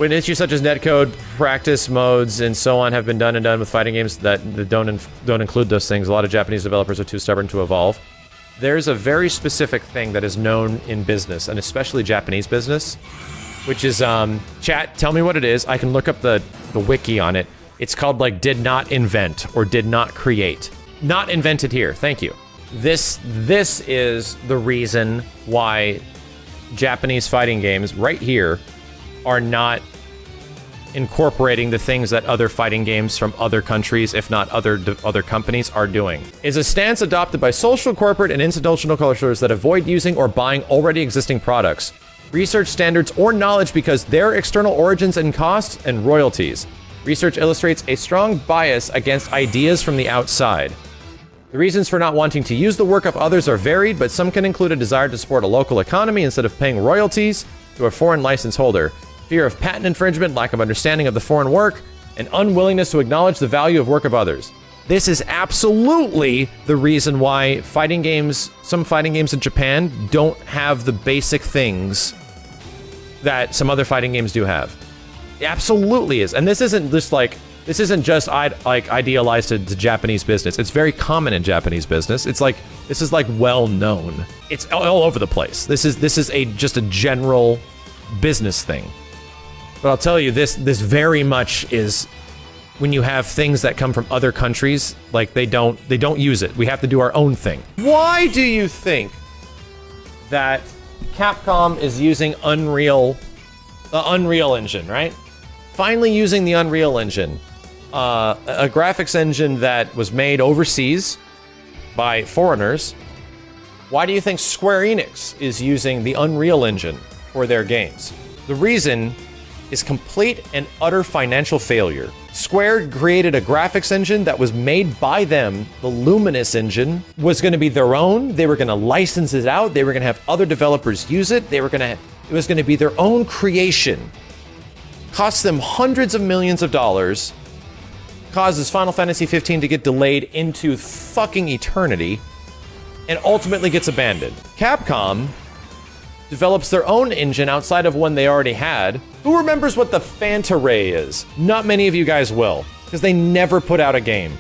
When issues such as netcode, practice modes, and so on have been done with fighting games that don't include those things, a lot of Japanese developers are too stubborn to evolve. There's a very specific thing that is known in business, and especially Japanese business, which is, chat, tell me what it is. I can look up the wiki on it. It's called, like, did not invent, or did not create. Not invented here, thank you. This is the reason why Japanese fighting games, right here, are not incorporating the things that other fighting games from other countries, if not other companies, are doing. Is a stance adopted by social, corporate, and institutional cultures that avoid using or buying already existing products, research standards, or knowledge because their external origins and costs and royalties. Research illustrates a strong bias against ideas from the outside. The reasons for not wanting to use the work of others are varied, but some can include a desire to support a local economy instead of paying royalties to a foreign license holder, fear of patent infringement, lack of understanding of the foreign work, and unwillingness to acknowledge the value of work of others. This is absolutely the reason why fighting games, some fighting games in Japan, don't have the basic things that some other fighting games do have. It absolutely is. And this isn't just like, this isn't just idealized to Japanese business. It's very common in Japanese business. It's like, this is like well known. It's all over the place. This is just a general business thing. But I'll tell you, this very much is when you have things that come from other countries, like they don't use it. We have to do our own thing. Why do you think that Capcom is using the Unreal Engine, right? Finally using the Unreal Engine, a graphics engine that was made overseas by foreigners. Why do you think Square Enix is using the Unreal Engine for their games? The reason is complete and utter financial failure. Square created a graphics engine that was made by them. The Luminous engine was going to be their own. They were going to license it out. They were going to have other developers use it. It was going to be their own creation. Cost them hundreds of millions of dollars. Causes Final Fantasy 15 to get delayed into fucking eternity. And ultimately gets abandoned. Capcom develops their own engine outside of one they already had. Who remembers what the Phanta Ray is? Not many of you guys will, because they never put out a game.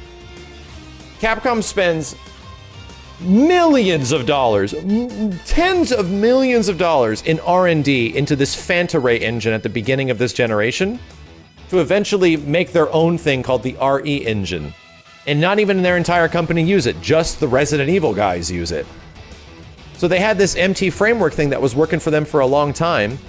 Capcom spends millions of dollars, tens of millions of dollars in R&D into this Phanta Ray engine at the beginning of this generation to eventually make their own thing called the RE engine. And not even their entire company use it, just the Resident Evil guys use it. So they had this MT framework thing that was working for them for a long time,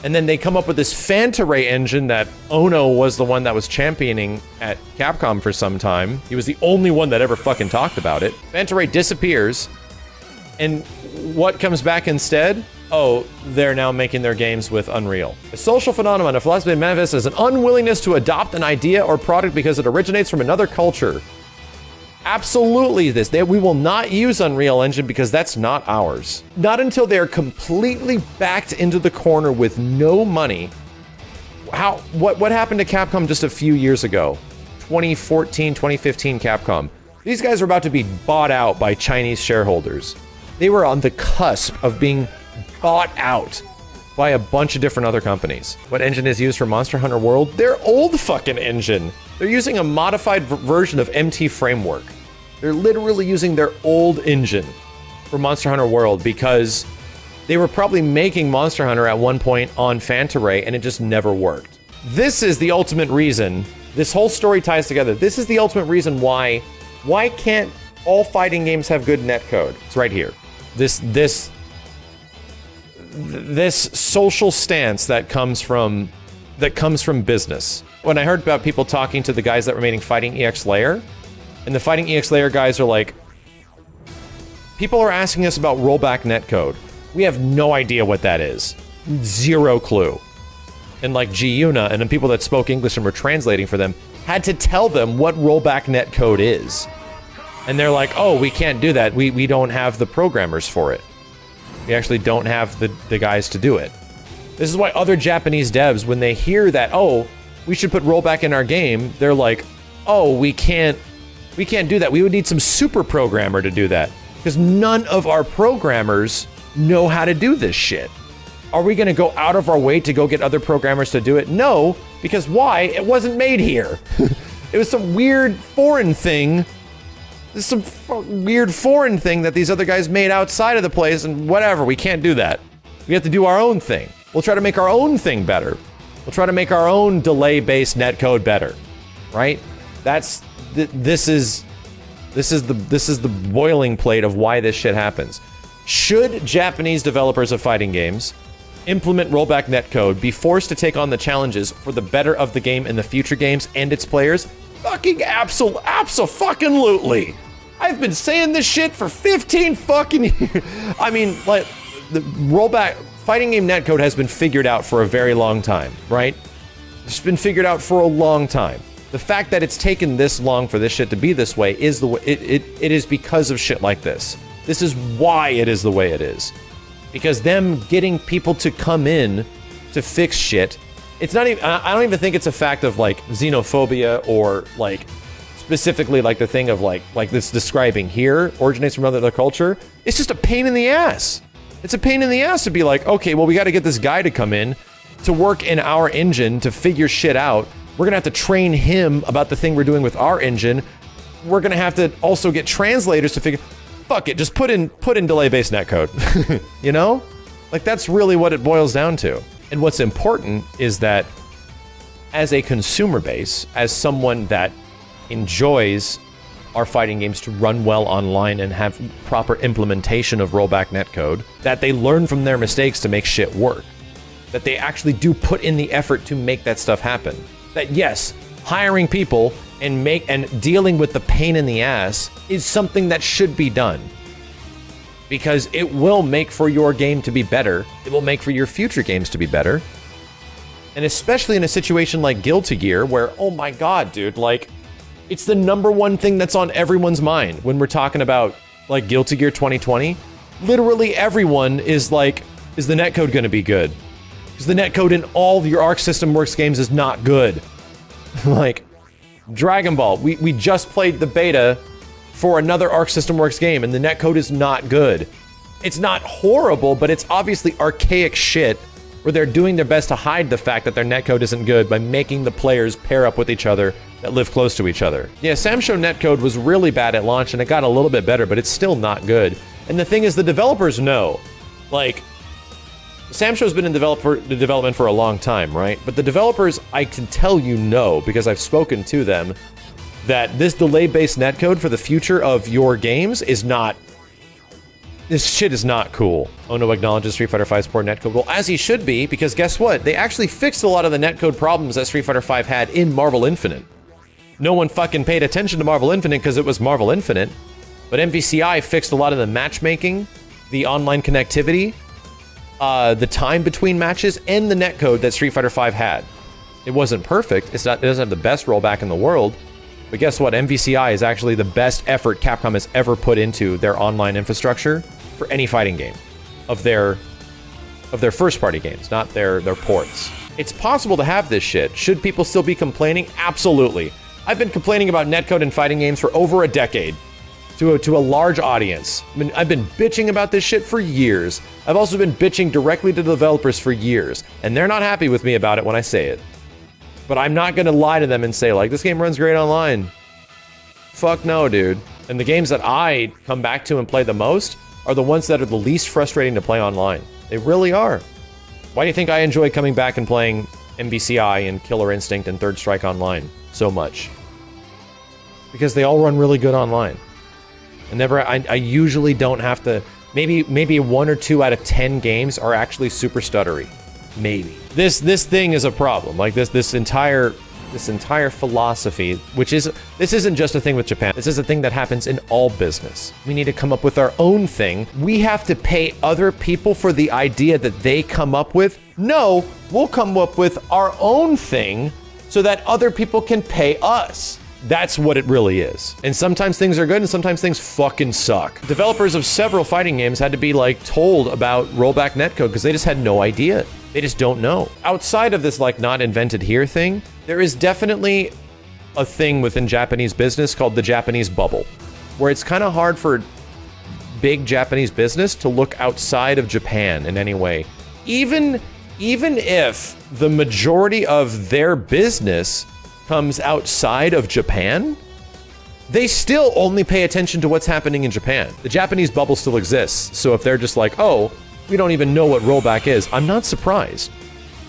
and then they come up with this Phanta Ray engine that Ono was the one that was championing at Capcom for some time. He was the only one that ever fucking talked about it. Phanta Ray disappears, and what comes back instead? Oh, they're now making their games with Unreal. A social phenomenon, a philosophy that manifests as an unwillingness to adopt an idea or product because it originates from another culture. Absolutely we will not use Unreal Engine because that's not ours. Not until they're completely backed into the corner with no money. What happened to Capcom just a few years ago? 2014, 2015 Capcom. These guys are about to be bought out by Chinese shareholders. They were on the cusp of being bought out by a bunch of different other companies. What engine is used for Monster Hunter World? Their old fucking engine. They're using a modified version of MT Framework. They're literally using their old engine for Monster Hunter World because they were probably making Monster Hunter at one point on Phanta Ray and it just never worked. This is the ultimate reason, this whole story ties together. This is the ultimate reason why can't all fighting games have good netcode? It's right here. This social stance that comes from business. When I heard about people talking to the guys that were making Fighting EX Layer, and the Fighting EX Layer guys are like, people are asking us about rollback netcode. We have no idea what that is. Zero clue. And like G-Una and the people that spoke English and were translating for them had to tell them what rollback netcode is. And they're like, oh, we can't do that. We don't have the programmers for it. We actually don't have the guys to do it. This is why other Japanese devs, when they hear that, oh, we should put rollback in our game, they're like, oh, we can't do that. We would need some super programmer to do that. Because none of our programmers know how to do this shit. Are we going to go out of our way to go get other programmers to do it? No, because why? It wasn't made here. It was some weird foreign thing. Some weird foreign thing that these other guys made outside of the place, and whatever, we can't do that. We have to do our own thing. We'll try to make our own thing better. We'll try to make our own delay-based netcode better, right? This is the boiling plate of why this shit happens. Should Japanese developers of fighting games implement rollback netcode, be forced to take on the challenges for the better of the game and the future games and its players? Fucking abso-fucking-lutely. I've been saying this shit for 15 fucking years. I mean, like, the rollback fighting game netcode has been figured out for a very long time, right? It's been figured out for a long time. The fact that it's taken this long for this shit to be this way is the way it is because of shit like this. This is why it is the way it is. Because them getting people to come in to fix shit, it's not even, I don't even think it's a fact of like xenophobia or like specifically like the thing of like this describing here originates from another culture. It's just a pain in the ass. It's a pain in the ass to be like, okay, well, we got to get this guy to come in to work in our engine to figure shit out. We're gonna have to train him about the thing we're doing with our engine. We're gonna have to also get translators to figure. Fuck it, just put in delay-based netcode. You know? Like, that's really what it boils down to. And what's important is that as a consumer base, as someone that enjoys our fighting games to run well online and have proper implementation of rollback netcode, that they learn from their mistakes to make shit work. That they actually do put in the effort to make that stuff happen. That yes, hiring people and dealing with the pain in the ass is something that should be done. Because it will make for your game to be better. It will make for your future games to be better. And especially in a situation like Guilty Gear, where, oh my god, dude, like, it's the #1 thing that's on everyone's mind when we're talking about, like, Guilty Gear 2020. Literally everyone is like, is the netcode gonna be good? Because the netcode in all of your Arc System Works games is not good. Like, Dragon Ball, we just played the beta for another Arc System Works game, and the netcode is not good. It's not horrible, but it's obviously archaic shit, where they're doing their best to hide the fact that their netcode isn't good by making the players pair up with each other that live close to each other. Yeah, Samsho netcode was really bad at launch, and it got a little bit better, but it's still not good. And the thing is, the developers know. Like, Samsho's been in development for a long time, right? But the developers, I can tell you know, because I've spoken to them, that this delay-based netcode for the future of your games is not... This shit is not cool. Ono acknowledges Street Fighter V's poor netcode. Well, as he should be, because guess what? They actually fixed a lot of the netcode problems that Street Fighter V had in Marvel Infinite. No one fucking paid attention to Marvel Infinite because it was Marvel Infinite, but MVCI fixed a lot of the matchmaking, the online connectivity, the time between matches, and the netcode that Street Fighter V had. It wasn't perfect. It doesn't have the best rollback in the world, but guess what? MVCI is actually the best effort Capcom has ever put into their online infrastructure for any fighting game of their first-party games, not their ports. It's possible to have this shit. Should people still be complaining? Absolutely. I've been complaining about netcode in fighting games for over a decade. To a large audience. I mean, I've been bitching about this shit for years. I've also been bitching directly to the developers for years, and they're not happy with me about it when I say it. But I'm not gonna lie to them and say, like, this game runs great online. Fuck no, dude. And the games that I come back to and play the most are the ones that are the least frustrating to play online. They really are. Why do you think I enjoy coming back and playing MVCI and Killer Instinct and Third Strike Online so much? Because they all run really good online. I usually don't have to, maybe 1 or 2 out of 10 games are actually super stuttery. Maybe. This thing is a problem. Like this entire philosophy, this isn't just a thing with Japan. This is a thing that happens in all business. We need to come up with our own thing. We have to pay other people for the idea that they come up with. No, we'll come up with our own thing so that other people can pay us. That's what it really is. And sometimes things are good and sometimes things fucking suck. Developers of several fighting games had to be like told about rollback netcode because they just had no idea. They just don't know. Outside of this like not invented here thing, there is definitely a thing within Japanese business called the Japanese bubble, where it's kind of hard for big Japanese business to look outside of Japan in any way even if the majority of their business comes outside of Japan, they still only pay attention to what's happening in Japan. The Japanese bubble still exists. So if they're just like, oh, we don't even know what rollback is, I'm not surprised.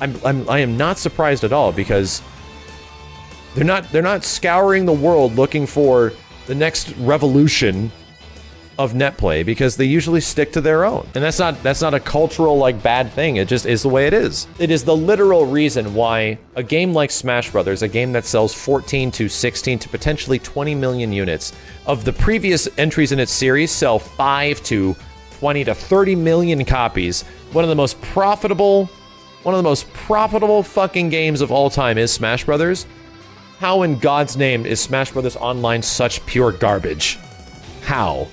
I am not surprised at all, because they're not scouring the world looking for the next revolution of net play, because they usually stick to their own. And that's not a cultural like bad thing. It just is the way it is. It is the literal reason why a game like Smash Brothers, a game that sells 14 to 16 to potentially 20 million units, of the previous entries in its series sell 5 to 20 to 30 million copies. One of the most profitable fucking games of all time is Smash Brothers. How in God's name is Smash Brothers Online such pure garbage? How?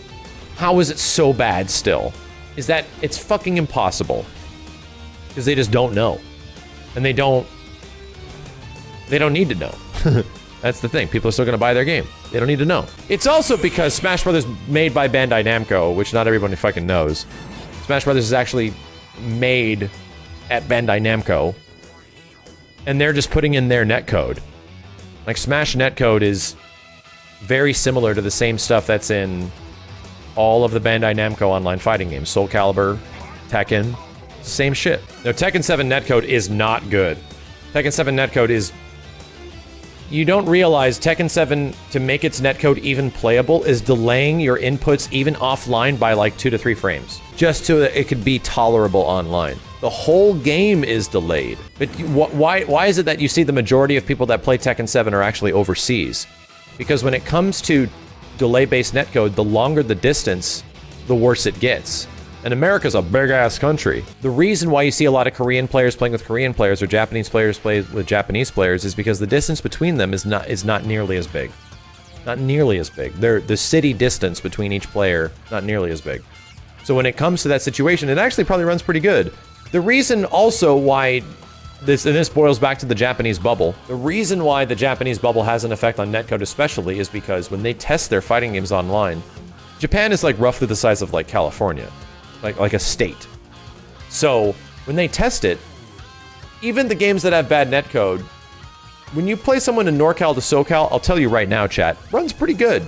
How is it so bad still? Is that it's fucking impossible. Because they just don't know. And they don't need to know. That's the thing. People are still going to buy their game. They don't need to know. It's also because Smash Brothers made by Bandai Namco, which not everybody fucking knows. Smash Brothers is actually made at Bandai Namco. And they're just putting in their netcode. Like, Smash netcode is very similar to the same stuff that's in all of the Bandai Namco online fighting games. Soul Calibur, Tekken, same shit. No, Tekken 7 netcode is not good. Tekken 7 netcode is... You don't realize Tekken 7, to make its netcode even playable, is delaying your inputs even offline by like 2 to 3 frames. Just so that it could be tolerable online. The whole game is delayed. But why is it that you see the majority of people that play Tekken 7 are actually overseas? Because when it comes to delay-based netcode, the longer the distance, the worse it gets. And America's a big-ass country. The reason why you see a lot of Korean players playing with Korean players or Japanese players play with Japanese players is because the distance between them is not nearly as big. Not nearly as big. The city distance between each player, not nearly as big. So when it comes to that situation, it actually probably runs pretty good. The reason also why this boils back to the Japanese bubble. The reason why the Japanese bubble has an effect on netcode especially is because when they test their fighting games online, Japan is like roughly the size of like California, like a state. So when they test it, even the games that have bad netcode, when you play someone in NorCal to SoCal, I'll tell you right now, chat, runs pretty good.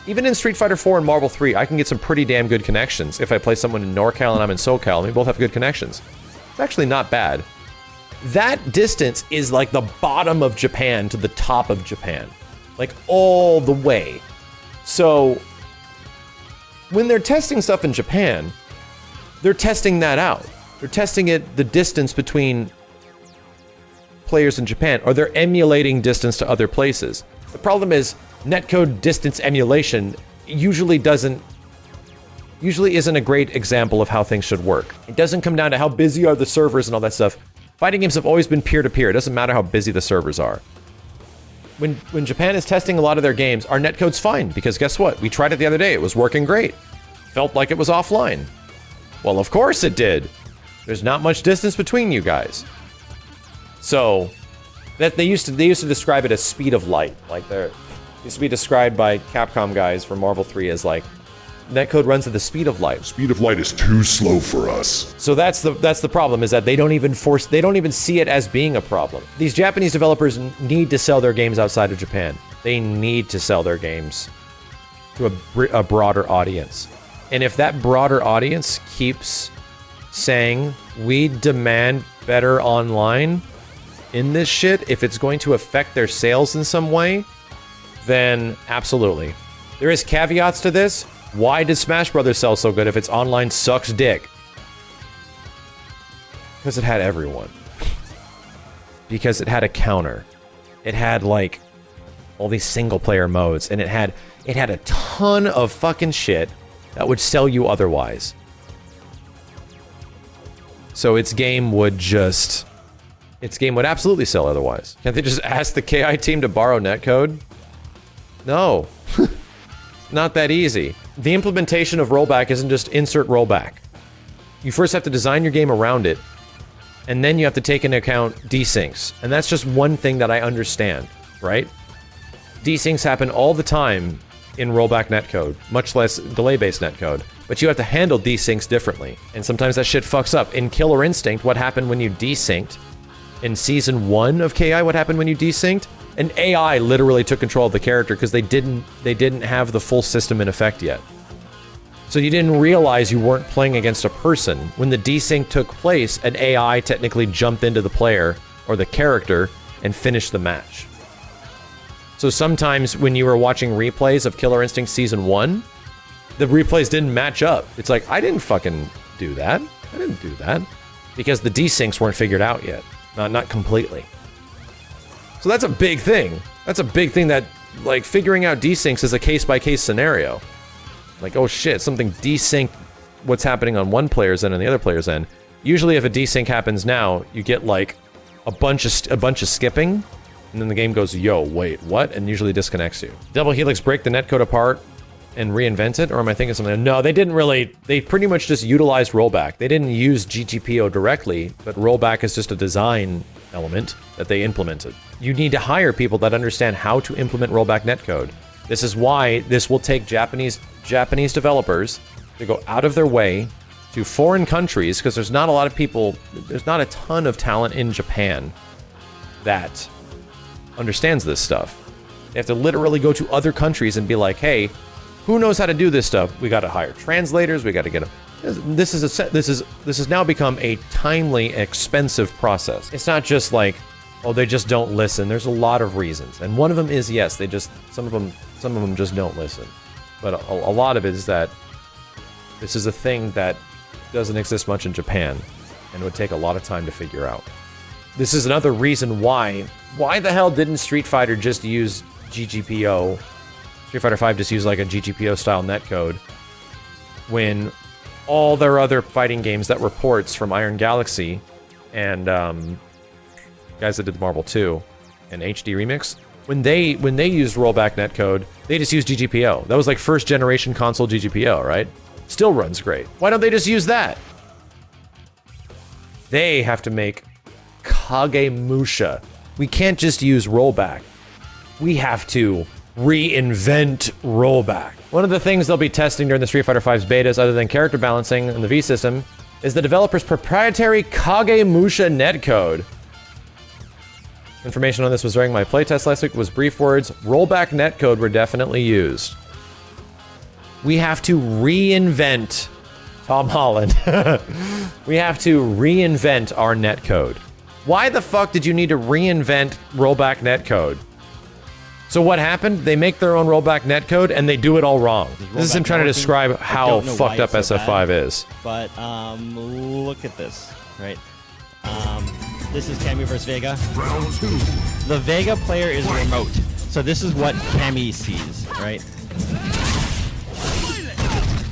Even in Street Fighter 4 and Marvel 3, I can get some pretty damn good connections. If I play someone in NorCal and I'm in SoCal, and we both have good connections. It's actually not bad. That distance is like the bottom of Japan to the top of Japan. Like, all the way. So, when they're testing stuff in Japan, they're testing that out. They're testing the distance between players in Japan, or they're emulating distance to other places. The problem is, netcode distance emulation usually isn't a great example of how things should work. It doesn't come down to how busy are the servers and all that stuff. Fighting games have always been peer-to-peer. It doesn't matter how busy the servers are. When Japan is testing a lot of their games, our netcode's fine, because guess what? We tried it the other day. It was working great. Felt like it was offline. Well, of course it did. There's not much distance between you guys. So, that they used to describe it as speed of light. Like, it used to be described by Capcom guys from Marvel 3 as like, netcode runs at the speed of light. Speed of light is too slow for us. So that's the problem, is that they don't even see it as being a problem. These Japanese developers need to sell their games outside of Japan. They need to sell their games to a broader audience. And if that broader audience keeps saying, we demand better online in this shit, if it's going to affect their sales in some way, then absolutely. There is caveats to this. Why did Smash Brothers sell so good if its online sucks dick? Because it had everyone. Because it had a counter. It had, like, all these single-player modes, and it had a ton of fucking shit that would sell you otherwise. So its game would absolutely sell otherwise. Can't they just ask the KI team to borrow netcode? No. Not that easy. The implementation of rollback isn't just insert rollback. You first have to design your game around it, and then you have to take into account desyncs. And that's just one thing that I understand, right? Desyncs happen all the time in rollback netcode, much less delay-based netcode. but you have to handle desyncs differently. And sometimes that shit fucks up. In Killer Instinct, what happened when you desynced? In Season 1 of KI, what happened when you desynced? An AI literally took control of the character because they didn't have the full system in effect yet. So you didn't realize you weren't playing against a person. When the desync took place, an AI technically jumped into the player or the character and finished the match. So sometimes when you were watching replays of Killer Instinct Season 1, the replays didn't match up. It's like, I didn't fucking do that. I didn't do that. Because the desyncs weren't figured out yet. Not completely. So that's a big thing. That's a big thing that, like, figuring out desyncs is a case-by-case scenario. Like, oh shit, something desynced what's happening on one player's end and the other player's end. Usually if a desync happens now, you get like a bunch of skipping, and then the game goes, yo, wait, what? And usually disconnects you. Double Helix break the netcode apart and reinvent it? Or am I thinking something? No, they didn't really. They pretty much just utilized rollback. They didn't use GGPO directly, but rollback is just a design element that they implemented. You need to hire people that understand how to implement rollback netcode. This is why this will take Japanese developers to go out of their way to foreign countries, because there's not a lot of people, there's not a ton of talent in Japan that understands this stuff. They have to literally go to other countries and be like, hey, who knows how to do this stuff? We got to hire translators. We got to get them. This has now become a timely, expensive process. It's not just like, oh, they just don't listen. There's a lot of reasons, and one of them is yes, they just some of them just don't listen. But a lot of it is that this is a thing that doesn't exist much in Japan, and would take a lot of time to figure out. This is another reason why the hell didn't Street Fighter just use GGPO? Street Fighter 5 just used like a GGPO style netcode when all their other fighting games that were ports from Iron Galaxy and guys that did Marvel 2 and HD Remix, when they used rollback netcode, they just used GGPO. That was like first generation console GGPO, right? Still runs great. Why don't they just use that? They have to make Kagemusha. We can't just use rollback. We have to reinvent rollback. One of the things they'll be testing during the Street Fighter V's betas, other than character balancing in the V system, is the developer's proprietary Kagemusha netcode. Information on this was during my playtest last week. Was brief words. Rollback netcode were definitely used. We have to reinvent Tom Holland. We have to reinvent our netcode. Why the fuck did you need to reinvent rollback netcode? So what happened? They make their own rollback netcode and they do it all wrong. This is him trying to describe how fucked up SF5 is. But look at this, right? This is Cammy versus Vega. Round 2. The Vega player is remote, so this is what Cammy sees, right?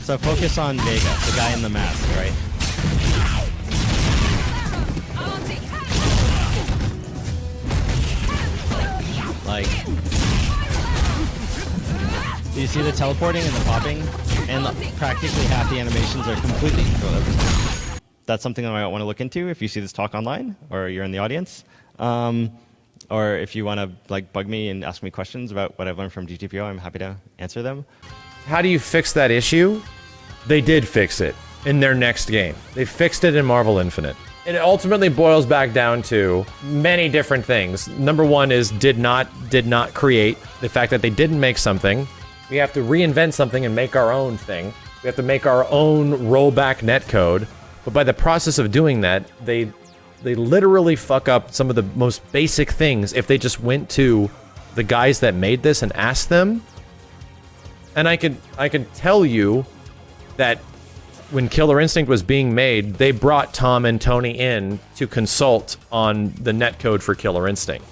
So focus on Vega, the guy in the mask, right? Like, do you see the teleporting and the popping? And practically half the animations are completely controlled. That's something that I might want to look into if you see this talk online or you're in the audience. Or if you want to like bug me and ask me questions about what I've learned from GTPO, I'm happy to answer them. How do you fix that issue? They did fix it in their next game. They fixed it in Marvel Infinite. It ultimately boils back down to many different things. Number one is did not create. The fact that they didn't make something. We have to reinvent something and make our own thing. We have to make our own rollback netcode. But by the process of doing that, they literally fuck up some of the most basic things if they just went to the guys that made this and asked them. And I could tell you that when Killer Instinct was being made, they brought Tom and Tony in to consult on the netcode for Killer Instinct.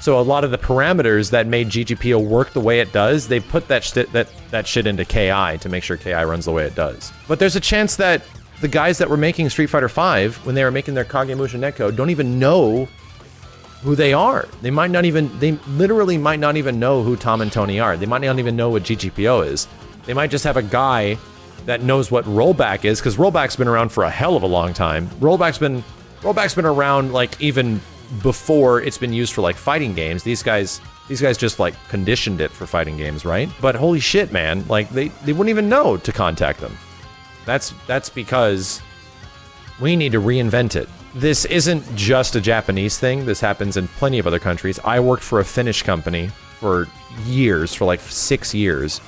So a lot of the parameters that made GGPO work the way it does, they put that shit into KI to make sure KI runs the way it does. But there's a chance that the guys that were making Street Fighter V, when they were making their Kagemusha netcode, don't even know who they are. They literally might not even know who Tom and Tony are. They might not even know what GGPO is. They might just have a guy that knows what rollback is, because rollback's been around for a hell of a long time. Rollback's been around like even before it's been used for like fighting games. These guys just like conditioned it for fighting games, right? But holy shit, man, like they wouldn't even know to contact them. That's because we need to reinvent it. This isn't just a Japanese thing. This happens in plenty of other countries. I worked for a Finnish company for years, for like 6 years.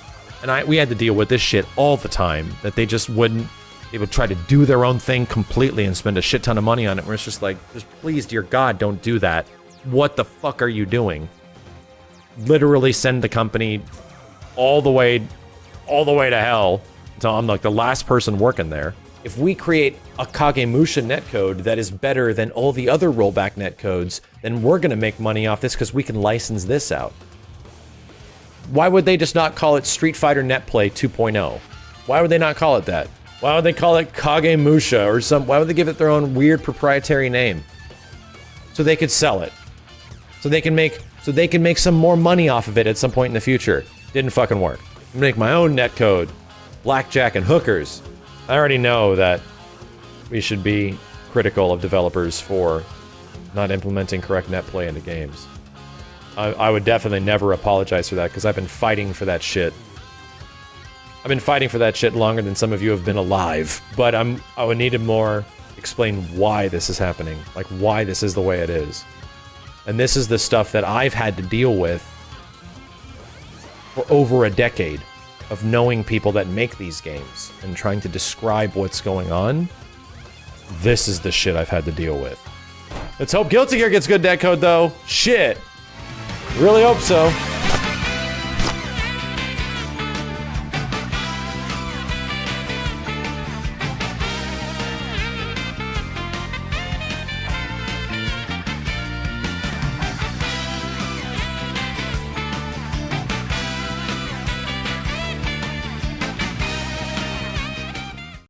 And we had to deal with this shit all the time, that they just wouldn't, they would try to do their own thing completely and spend a shit ton of money on it, where it's just like, just please, dear God, don't do that. What the fuck are you doing? Literally send the company all the way to hell until I'm like the last person working there. If we create a Kagemusha netcode that is better than all the other rollback netcodes, then we're gonna make money off this because we can license this out. Why would they just not call it Street Fighter Netplay 2.0? Why would they not call it that? Why would they call it Kagemusha or why would they give it their own weird proprietary name? So they could sell it. So they can make some more money off of it at some point in the future. Didn't fucking work. I'm gonna make my own netcode. Blackjack and hookers. I already know that we should be critical of developers for not implementing correct netplay into games. I would definitely never apologize for that, because I've been fighting for that shit. I've been fighting for that shit longer than some of you have been alive. But I would need to more explain why this is happening. Like, why this is the way it is. And this is the stuff that I've had to deal with for over a decade of knowing people that make these games and trying to describe what's going on. This is the shit I've had to deal with. Let's hope Guilty Gear gets good netcode, though. Shit. Really hope so.